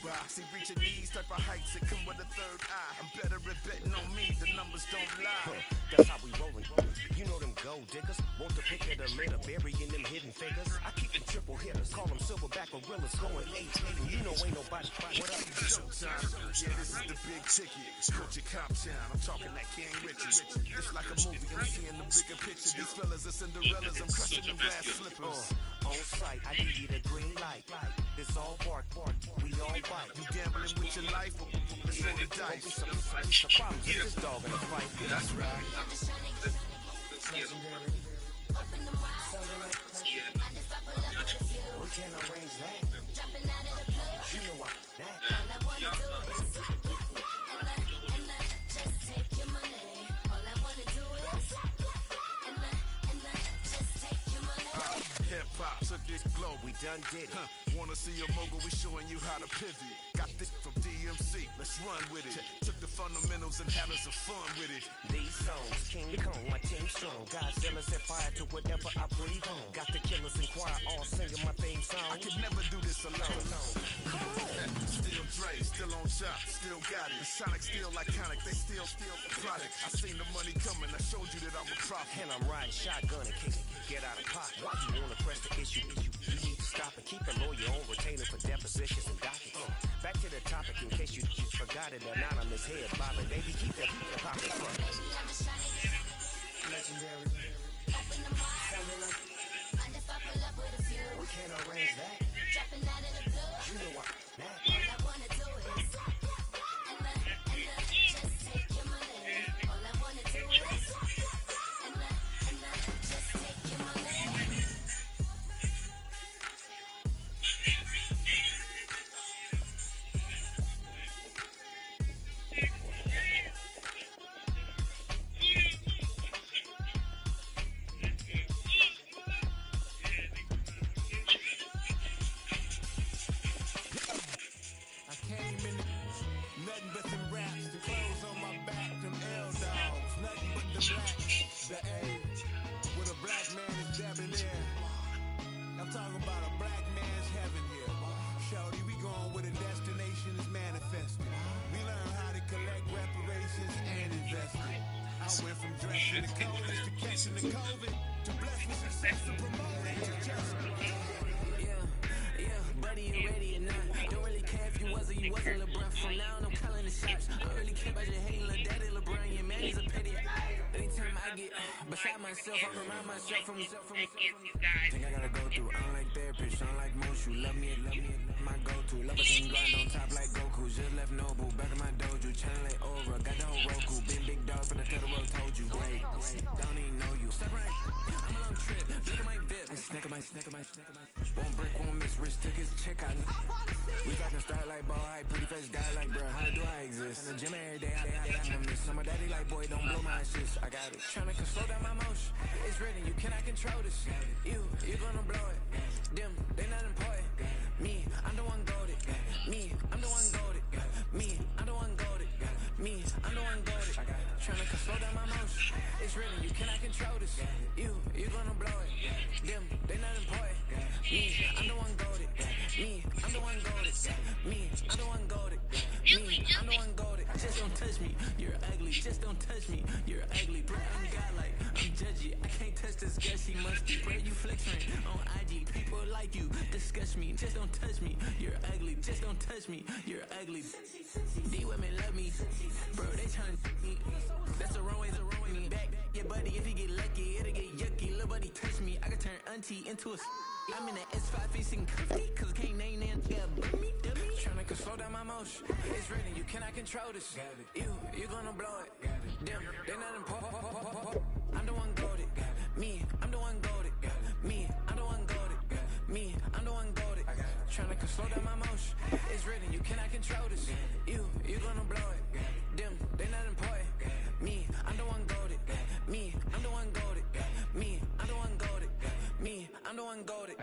by. See, reaching these type of heights that come with a third eye. I'm better at betting on me, the numbers don't lie. That's how we rollin'. You know them gold diggers. Want to pick at a litter, burying them hidden figures. I keep the triple hitters, call them silverback gorillas, going 8-8. You know ain't nobody. What up? Showtime. Yeah, this is the big ticket. Culture Cop Town. I'm talking that King Richard. It's like a movie. I'm seeing the bigger picture. These fellas are Cinderellas. I'm crushing them glass slippers. On sight, I need you the green light. It's all bark. We all fight. You gambling with your life, or let's roll the dice. Some problems with this dog in a fight. That's right. We can't arrange that. You know what? Hip-hop took this globe. We done did it. Wanna see a mogul? We showing you how to pivot. Got this from DMC. Let's run with it. Took the fundamentals and having some fun with it. These songs, King Kong, my team strong. Godzilla set fire to whatever I breathe on. Got the killers in choir all singing my theme song. I could never do this alone. Still Dre, still on top, still got it. The Sonic still iconic, they still the product. I seen the money coming, I showed you that I'm a prophet. And I'm riding shotgun and kick it, get out of pot. Why you wanna press the issue? You need to stop and keep a lawyer on retainer for depositions and dockets. Back to the topic in case you forgot it. Anonymous head bobbing, baby, keep that popping front. Legendary. We can't arrange that. You know what? Think I gotta go through, unlike therapist, unlike most, you love me, my go-to. Love a king grind on top like Goku, just left Noble, back in my dojo, channel it over, got the whole Roku, big dog from the tether road, told you, wait, don't even know you. Step right, I'm a long trip, look at my bib, snack my. Won't break, won't miss, rich tickets, check out. We got them start like ball high, pretty face guy like, bro, how do I exist? In the gym every day, I miss some of daddy like, boy, don't blow my shit, I got it. Tryna slow down my motion, it's written, you cannot control this. You gonna blow it. Them, they not important. Me, I'm the one goated. Me, I'm the one goated. Me, I'm the one goated. Me, I'm the one goated. Tryna slow down my motion. It's written, you cannot control this. You gonna blow it. Them, they not important. Me, I'm the one goated. Me, I'm the one goated. Me, I'm the one goated. Me, I'm the one goated. Just don't touch me. You're ugly. Just don't touch me. You're ugly. Bro, I'm godlike. I'm judgy. I can't touch this girl. She must be. Bro, you flexing on IG. People like you disgust me. Just don't touch me. You're ugly. Just don't touch me. You're ugly. These women love me. Bro, they tryna me. That's the wrong way me back. Yeah, buddy, if you get lucky, it'll get yucky. Little buddy touch me. I can turn auntie into a. I'm in the S5 facing cuffy, cause I can't name them. Yeah, dummy. Tryna slow down my motion. It's written, you cannot control this. You gonna blow it. Them, they not important. I'm the one goated. Me, I'm the one goated. Me, I'm the one goated. Me, I'm the one goated. Tryna slow down my motion. It's written, you cannot control this. You gonna blow it. Them, they not important. Me, I'm the one goated. Me, I'm the one goated. Me, I'm the one goated. Me, I'm the one goated.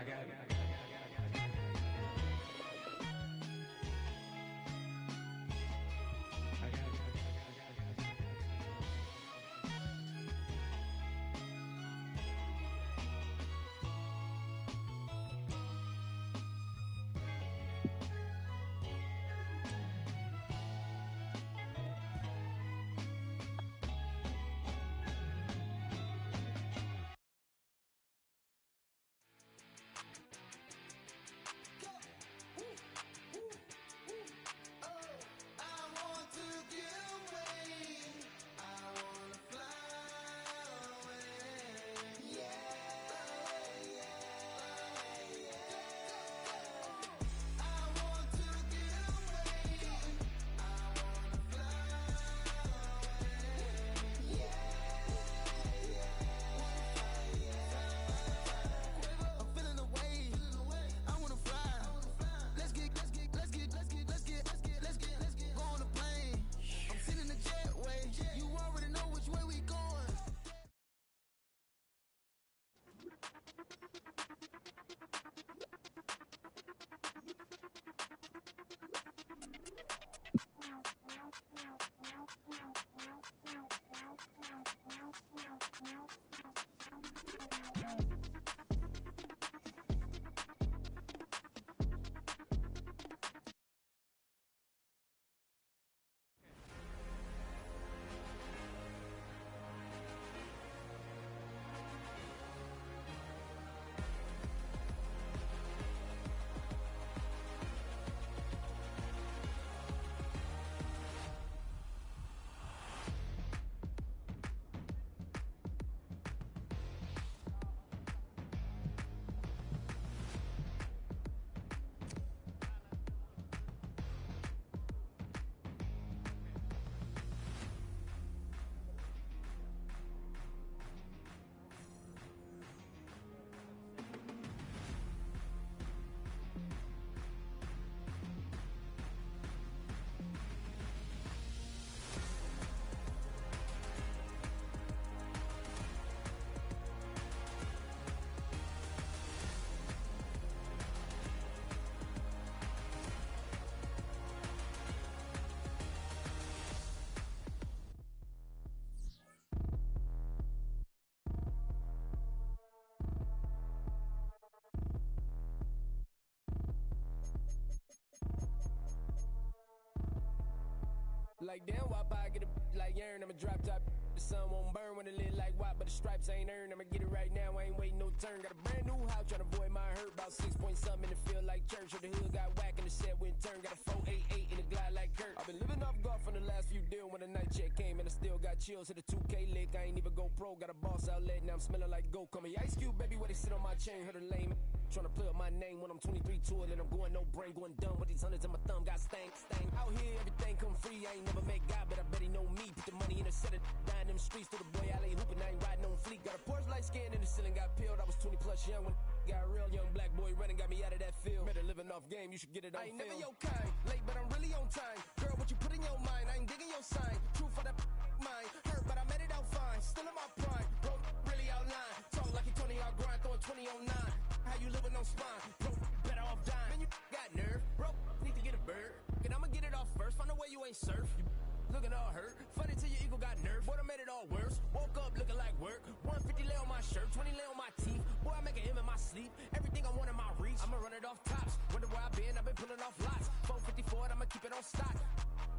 Like damn, why I get a like Aaron? I'ma drop top. The sun won't burn when it lit like what, but the stripes ain't earned. I'ma get it right now, I ain't waiting no turn. Got a brand new house, tryna avoid my hurt. About 6 point something in the field like church. Or the hood got whack and the set went turn. Got a 488 in the glide like Kurt. I've been living off golf from the last few deals. When the night check came and I still got chills. Hit a 2K lick, I ain't even go pro. Got a boss outlet, now I'm smelling like goat. Call me Ice Cube, baby, where they sit on my chain. Heard a lame tryna play up my name when I'm 23 to it. And I'm going no brain, going dumb with these hundreds in my thumb. Got stank. Out here, everything come free. I ain't never met God, but I bet he know me. Put the money in the set of dying them streets. Through the boy alley hooping, I ain't riding on fleek. Got a Porsche light skin in the ceiling, got peeled. I was 20 plus young when got real young black boy running, got me out of that field. Better living off game, you should get it on film. I ain't never your kind, late but I'm really on time. Girl, what you put in your mind, I ain't digging your sign. True for that mind, hurt but I made it out fine. Still in my prime, bro, really outline. Talk like you 20 out grind, throwing 20 on 9. How you living on spine, bro, better off dying. Man, you got nerve, bro, need to get a bird. And I'ma get it off first, find a way you ain't surf. You looking all hurt, funny till your ego got nerve. Boy, I made it all worse, woke up looking like work. 150 lay on my shirt, 20 lay on my teeth. Boy, I make an M in my sleep, everything I want in my reach. I'ma run it off tops, wonder where I've been pulling off lots. 454, I'ma keep it on stock.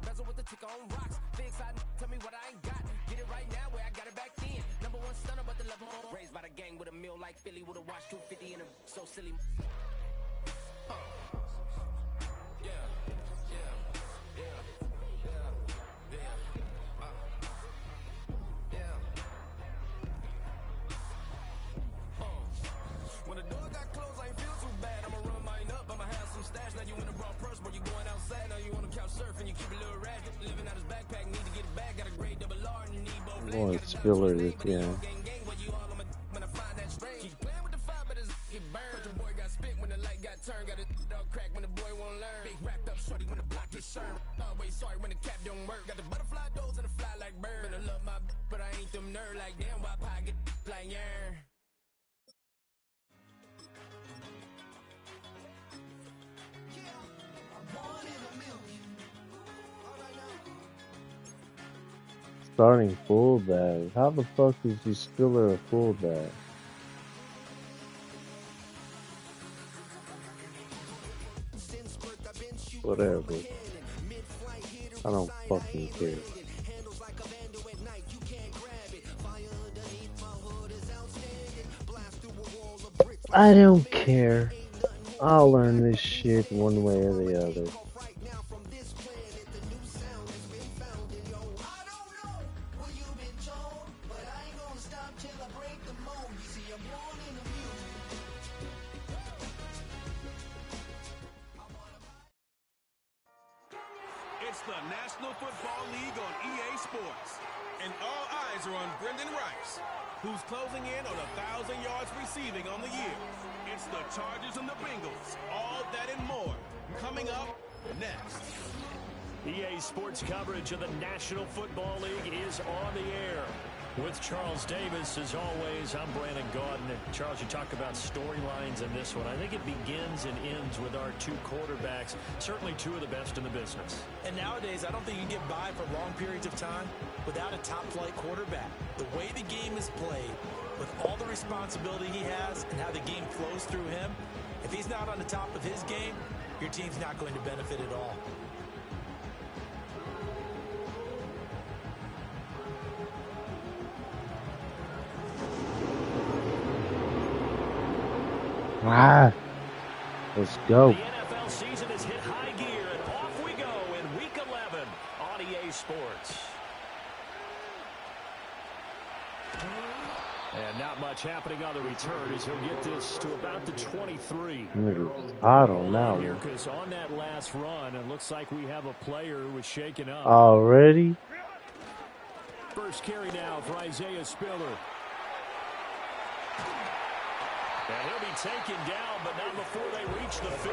Bezel with the ticker on rocks. Big side, tell me what I ain't got. Get it right now where I got it back then. Number one stunner, but the level on. Raised by the gang with a meal like Philly with a watch 250 and a so silly. When the door got closed, I ain't feel too bad. I'ma run mine up, I'ma have some stash. Now you in a broad purse, but you going outside. Now you on the couch surfing, you keep a little ratchet. Living out his backpack, need to get it back. Got a grade double R and need both legs. Boy, Spiller this guy. Keep playing with the fire, but it's get burned. The boy got spit when the light got turned. Got a dog crack when the boy won't learn. Big wrapped up shorty when the block gets shurned. Always sorry when the cap don't work. Got the butterfly doors and the fly like bird. And I love my but I ain't them nerd like damn. Why pie get like yarn? Starting fullback. How the fuck is he Spiller a fullback? Whatever. I don't fucking care. I don't care. I'll learn this shit one way or the other. It's the National Football League on EA Sports. And all eyes are on Brendan Rice, who's closing in on 1,000 yards receiving on the year. It's the Chargers and the Bengals. All that and more. Coming up next. EA Sports coverage of the National Football League is on the air. With Charles Davis, as always, I'm Brandon Gaudin. Charles, you talk about storylines in this one. I think it begins and ends with our two quarterbacks, certainly two of the best in the business. And nowadays, I don't think you can get by for long periods of time without a top-flight quarterback. The way the game is played, with all the responsibility he has and how the game flows through him, if he's not on the top of his game, your team's not going to benefit at all. Let's go. The NFL season has hit high gear, and off we go in Week 11 on EA Sports. And not much happening on the return as he'll get this to about the 23. I don't know. Because on that last run, it looks like we have a player who was shaken up. Already? First carry now for Isaiah Spiller. And he'll be taken down, but not before they reach the 50. A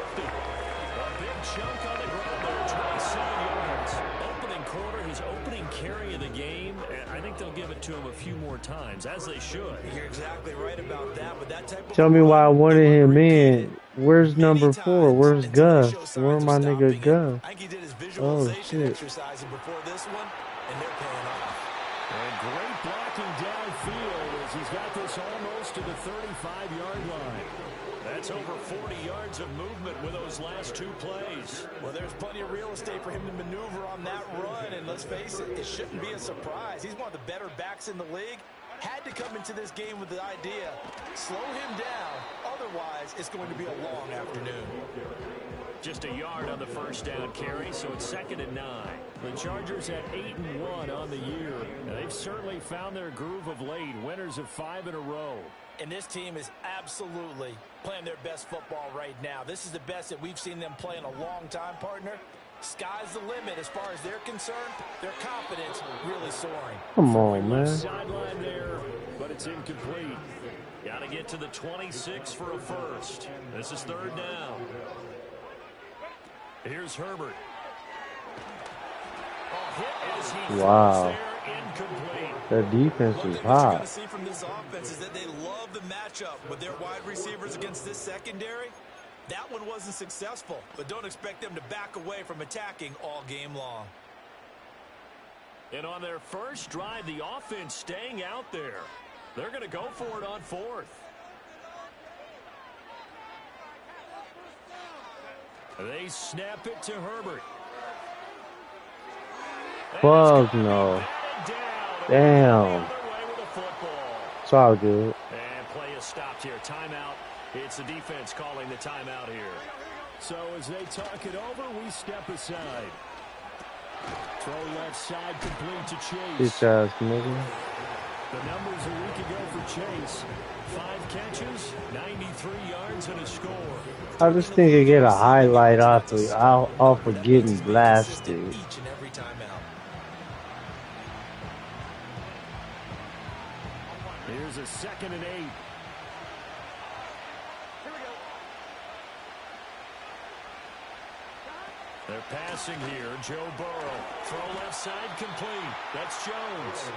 big chunk on the ground there, 27 yards. Opening quarter, his opening carry of the game, and I think they'll give it to him a few more times, as they should. You're exactly right about that, but that type of... Tell me why I wanted him in. Where's number 4? Where's Gus? Where my nigga Gus? I think he did his visualization shit. exercise before this one, and they're paying off. And great blocking downfield as as he's got this almost to the 35-yard line. That's over 40 yards of movement with those last two plays. Well, there's plenty of real estate for him to maneuver on that run, and let's face it, it shouldn't be a surprise. He's one of the better backs in the league. Had to come into this game with the idea, slow him down, otherwise it's going to be a long afternoon. Just a yard on the first down carry, so it's 2nd and 9. The Chargers at 8-1 on the year. Now, they've certainly found their groove of late, winners of 5 in a row. And this team is absolutely playing their best football right now. This is the best that we've seen them play in a long time, partner. Sky's the limit as far as they're concerned. Their confidence really soaring. Come on, man. Sideline there, but it's incomplete. Got to get to the 26 for a first. This is 3rd down. Here's Herbert. Wow. Their defense is hot. What you're going to see from this offense is that they love the matchup with their wide receivers against this secondary. That one wasn't successful, but don't expect them to back away from attacking all game long. And on their first drive, the offense staying out there. They're going to go for it on 4th. They snap it to Herbert. Fuck no. Damn. It's all good. And play is stopped here. Timeout. It's the defense calling the timeout here. So as they talk it over, we step aside. Throw left side complete to Chase. Bitch ass nigga. The numbers a week ago for Chase. 5 catches, 93 yards, and a score. I just think you get a highlight off of getting blasted. Each and every time out. Here's a 2nd and 8. They're passing here. Joe Burrow. Throw left side complete. That's Jones.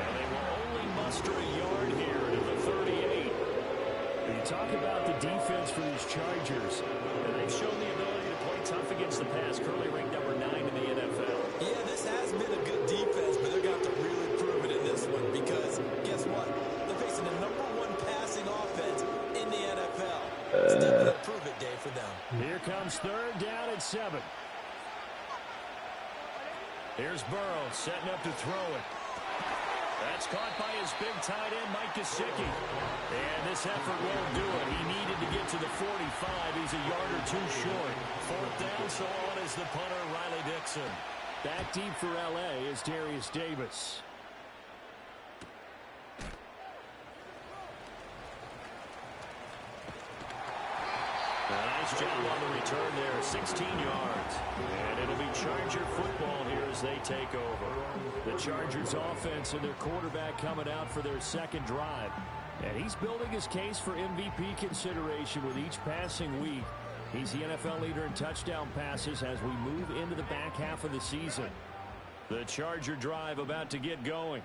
And they will only muster a yard here to the 38. You talk about the defense for these Chargers. And they've shown the ability to play tough against the pass. Currently ranked number 9 in the NFL. Yeah, this has been a good defense, but they're going to have to really prove it in this one because guess what? They're facing the #1 passing offense in the NFL. It's definitely a prove it day for them. Here comes 3rd down at 7. Here's Burrow setting up to throw it. That's caught by his big tight end, Mike Gesicki. And this effort won't do it. He needed to get to the 45. He's a yard or 2 short. 4th down, so on is the punter, Riley Dixon. Back deep for L.A. is Darius Davis. Nice job on the return there, 16 yards. And it'll be Charger football here as they take over. The Chargers offense and their quarterback coming out for their 2nd drive. And he's building his case for MVP consideration with each passing week. He's the NFL leader in touchdown passes as we move into the back half of the season. The Charger drive about to get going.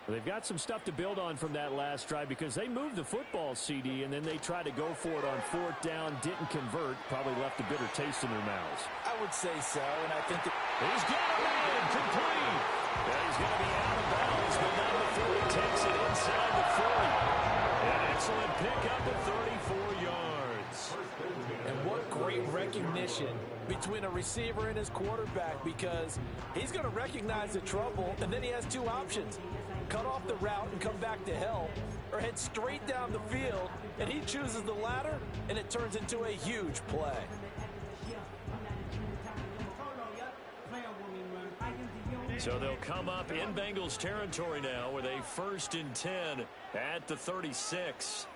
They've got some stuff to build on from that last drive because they moved the football, CD, and then they tried to go for it on 4th down, didn't convert, probably left a bitter taste in their mouths. I would say so, and I think that he's got it in, complete. And he's going to be out of bounds, but not before he takes it inside the 40. An excellent pickup at 34 yards. And what great recognition between a receiver and his quarterback because he's going to recognize the trouble, and then he has 2 options. Cut off the route and come back to help, or head straight down the field, and he chooses the latter, and it turns into a huge play. So they'll come up in Bengals territory now with a 1st and 10 at the 36.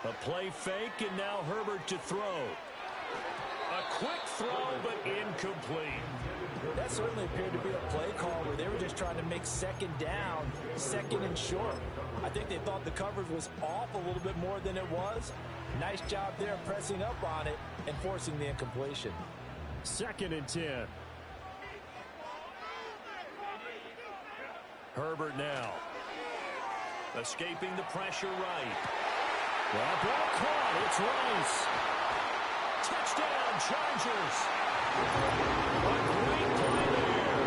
A play fake, and now Herbert to throw. A quick throw, but incomplete. That certainly appeared to be a play call where they were just trying to make 2nd down, 2nd and short. I think they thought the coverage was off a little bit more than it was. Nice job there pressing up on it and forcing the incompletion. 2nd and 10. Herbert now. Escaping the pressure right. That ball caught. It's Rice. Touchdown, Chargers. A great play there.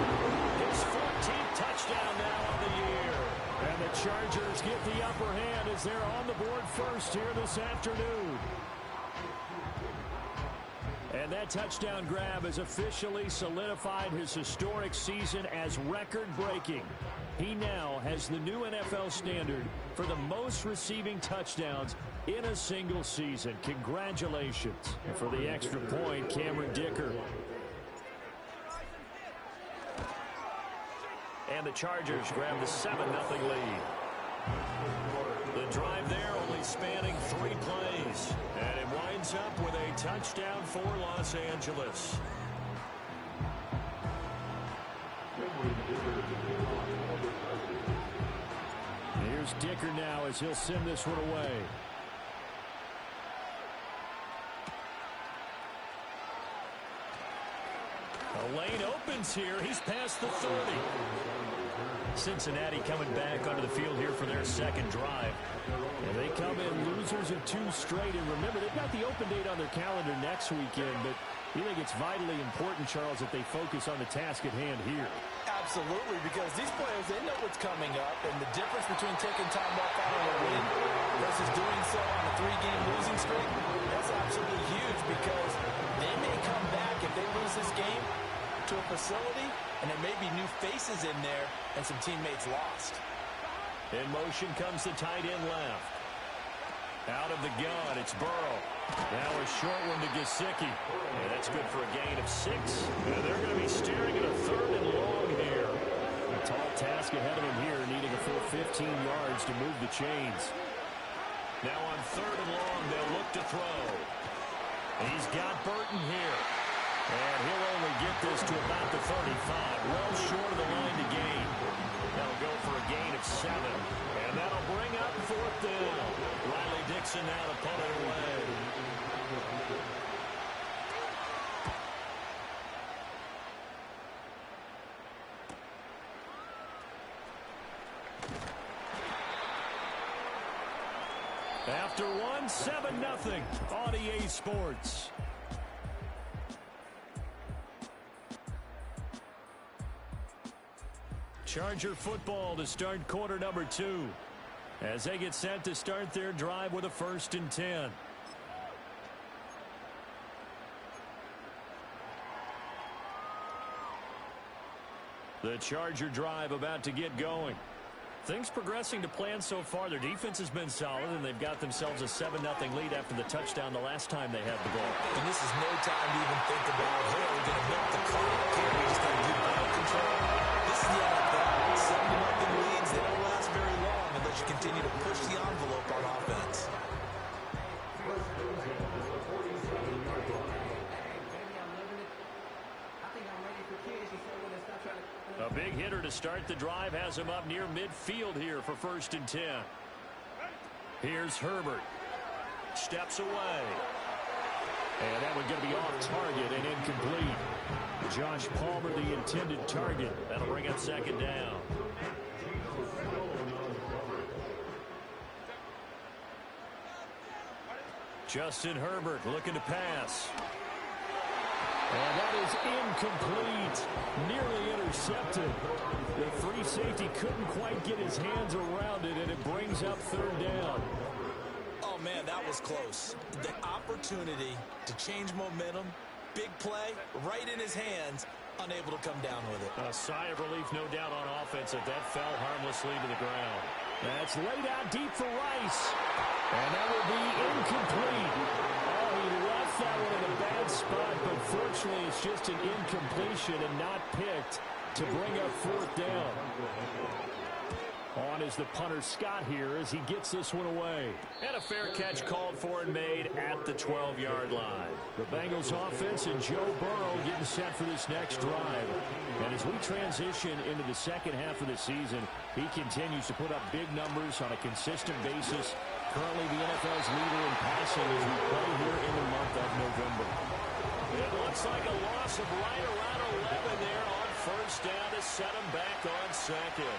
His 14th Chargers get the upper hand as they're on the board first here this afternoon. And that touchdown grab has officially solidified his historic season as record-breaking. He now has the new NFL standard for the most receiving touchdowns in a single season. Congratulations. And for the extra point, Cameron Dicker. And the Chargers grab the 7-0 lead. The drive there only spanning 3 plays. And it winds up with a touchdown for Los Angeles. Here's Dicker now as he'll send this one away. The lane opens here. He's past the 30. Cincinnati coming back onto the field here for their second drive. And they come in losers of 2 straight. And remember, they've got the open date on their calendar next weekend. But you think it's vitally important, Charles, that they focus on the task at hand here. Absolutely, because these players, they know what's coming up. And the difference between taking time off following a win versus doing so on a 3-game losing streak, that's absolutely huge because they may come back if they lose this game to a facility, and there may be new faces in there and some teammates lost. In motion comes the tight end left. Out of the gun, it's Burrow. Now a short one to Gesicki. And that's good for a gain of 6. And they're going to be staring at a 3rd and long here. A tall task ahead of him here, needing a full 15 yards to move the chains. Now on 3rd and long, they'll look to throw. He's got Burton here. And he'll only get this to about the 35, well short of the line to gain. That'll go for a gain of 7, and that'll bring up 4th down. Riley Dixon now to pull it away. After one, 7-0 on EA Sports. Charger football to start quarter number 2 as they get set to start their drive with a 1st and 10. The Charger drive about to get going. Things progressing to plan so far. Their defense has been solid, and they've got themselves a 7-0 lead after the touchdown the last time they had the ball. And this is no time to even think about, hey, we're going to milk the clock. Okay, we just got to get ball control. This is the NFL. 7-0 leads, they don't last very long unless you continue to push the envelope on offense. A big hitter to start the drive has him up near midfield here for 1st and 10. Here's Herbert. Steps away. And that one's going to be off target and incomplete. Josh Palmer, the intended target. That'll bring up 2nd down. Justin Herbert looking to pass. And that is incomplete. Nearly intercepted. The free safety couldn't quite get his hands around it, and it brings up 3rd down. Oh, man, that was close. The opportunity to change momentum, big play, right in his hands, unable to come down with it. A sigh of relief, no doubt, on offense if that fell harmlessly to the ground. That's laid out deep for Rice. And that will be incomplete. Oh, he left that one in a bad spot, but fortunately it's just an incompletion and not picked to bring up 4th down. On is the punter Scott here as he gets this one away. And a fair catch called for and made at the 12-yard line. The Bengals offense and Joe Burrow getting set for this next drive. And as we transition into the second half of the season, he continues to put up big numbers on a consistent basis. Currently the NFL's leader in passing as we play here in the month of November. It looks like a loss of right around 11 there on 1st down to set him back on 2nd.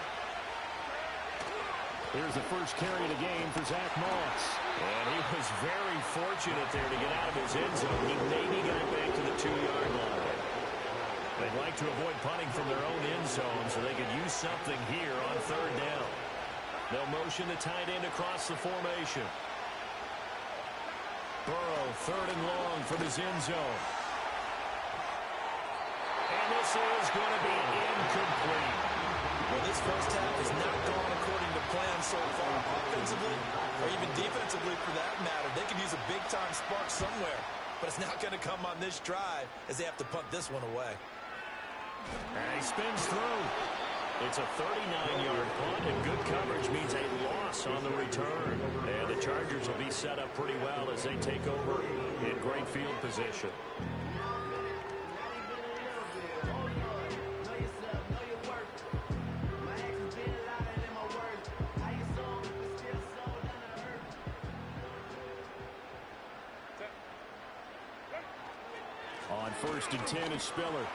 Here's the first carry of the game for Zach Moss. And he was very fortunate there to get out of his end zone. He maybe got back to the 2-yard line. They'd like to avoid punting from their own end zone so they could use something here on 3rd down. They'll motion the tight end across the formation. Burrow, 3rd and long from his end zone. And this is going to be incomplete. Well, this first half has not gone according to plan so far, offensively or even defensively for that matter. They could use a big-time spark somewhere, but it's not going to come on this drive as they have to punt this one away. And he spins through. It's a 39-yard punt, and good coverage means a loss on the return. And the Chargers will be set up pretty well as they take over in great field position. On 1st and 10 is Spiller.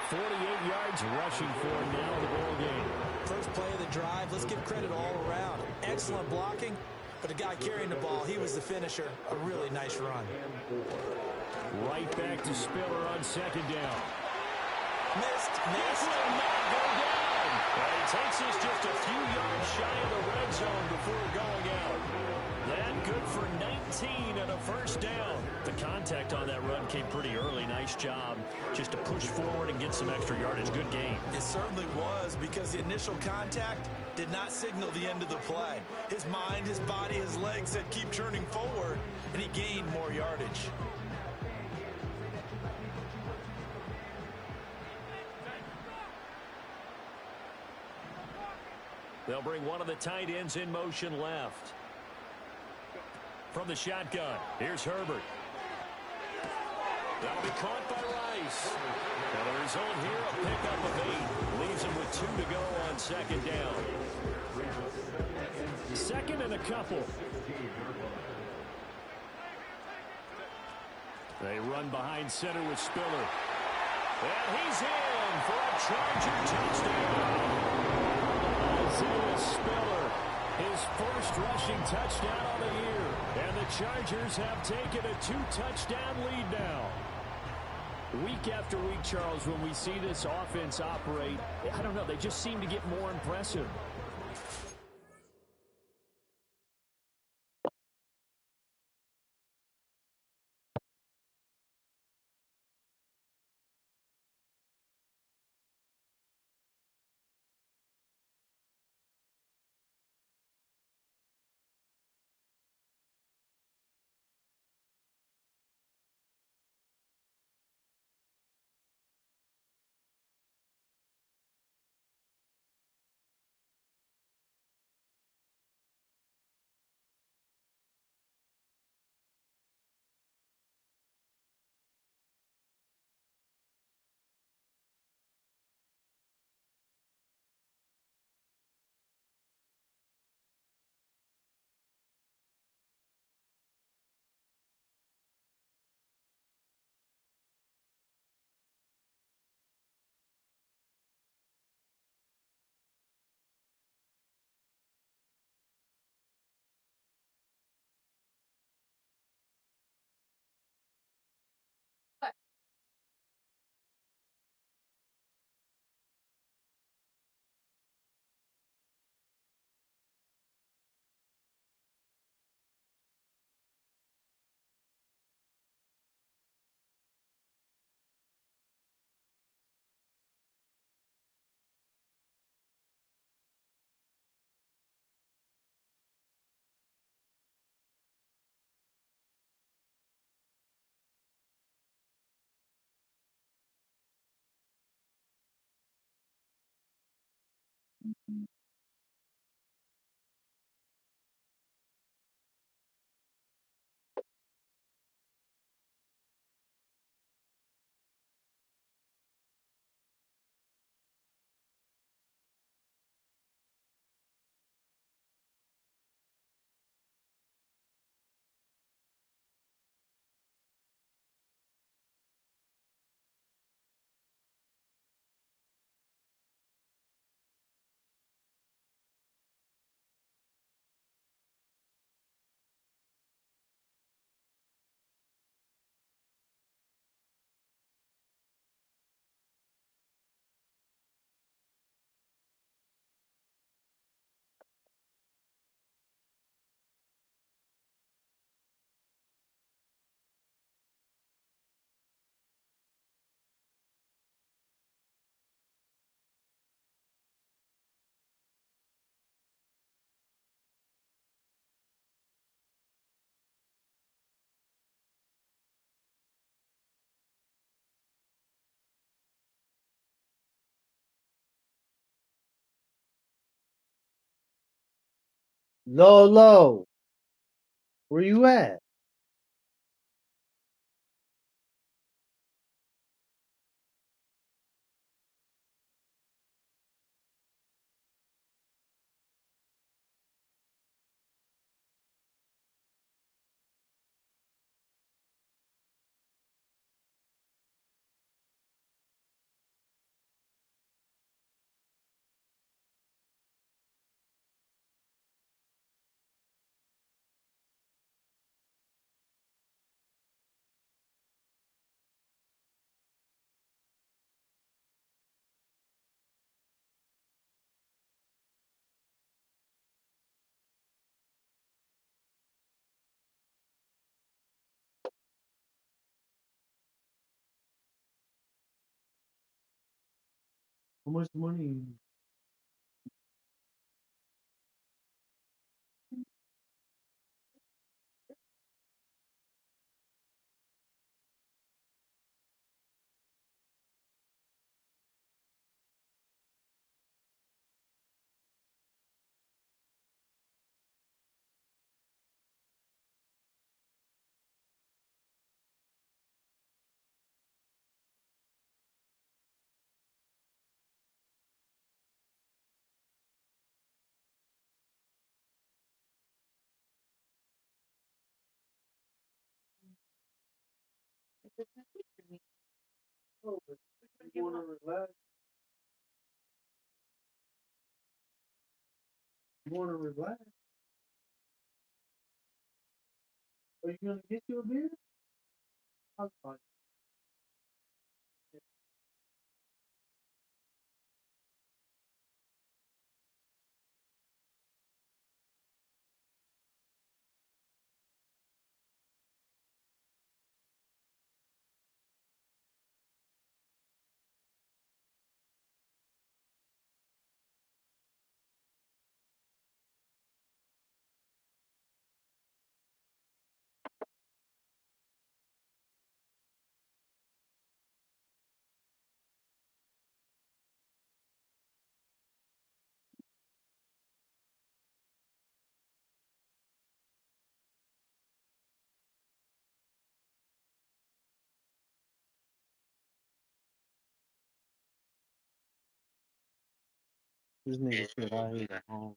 48 yards rushing for him now in the ball game. First play of the drive, let's give credit all around. Excellent blocking, but the guy carrying the ball, he was the finisher. A really nice run. Right back to Spiller on 2nd down. Missed. This will not go down. But he takes us just a few yards shy of the red zone before going out. That good for 19 and a 1st down. The contact on that run came pretty early. Nice job just to push forward and get some extra yardage. Good game. It certainly was, because the initial contact did not signal the end of the play. His mind, his body, his legs said keep turning forward, and he gained more yardage. They'll bring one of the tight ends in motion left. From the shotgun, here's Herbert. That'll be caught by Rice. And the result here, a pickup of 8. Leaves him with 2 to go on 2nd down. 2nd and a couple. They run behind center with Spiller. And he's in for a Charger touchdown. Isaiah Spiller, his first rushing touchdown on the year. And the Chargers have taken a 2-touchdown lead now. Week after week, Charles, when we see this offense operate, I don't know, they just seem to get more impressive. Lolo, where you at? How much money? You wanna relax? You wanna relax? Are you gonna get you a beer? I'll buy this nigga shit out here at home.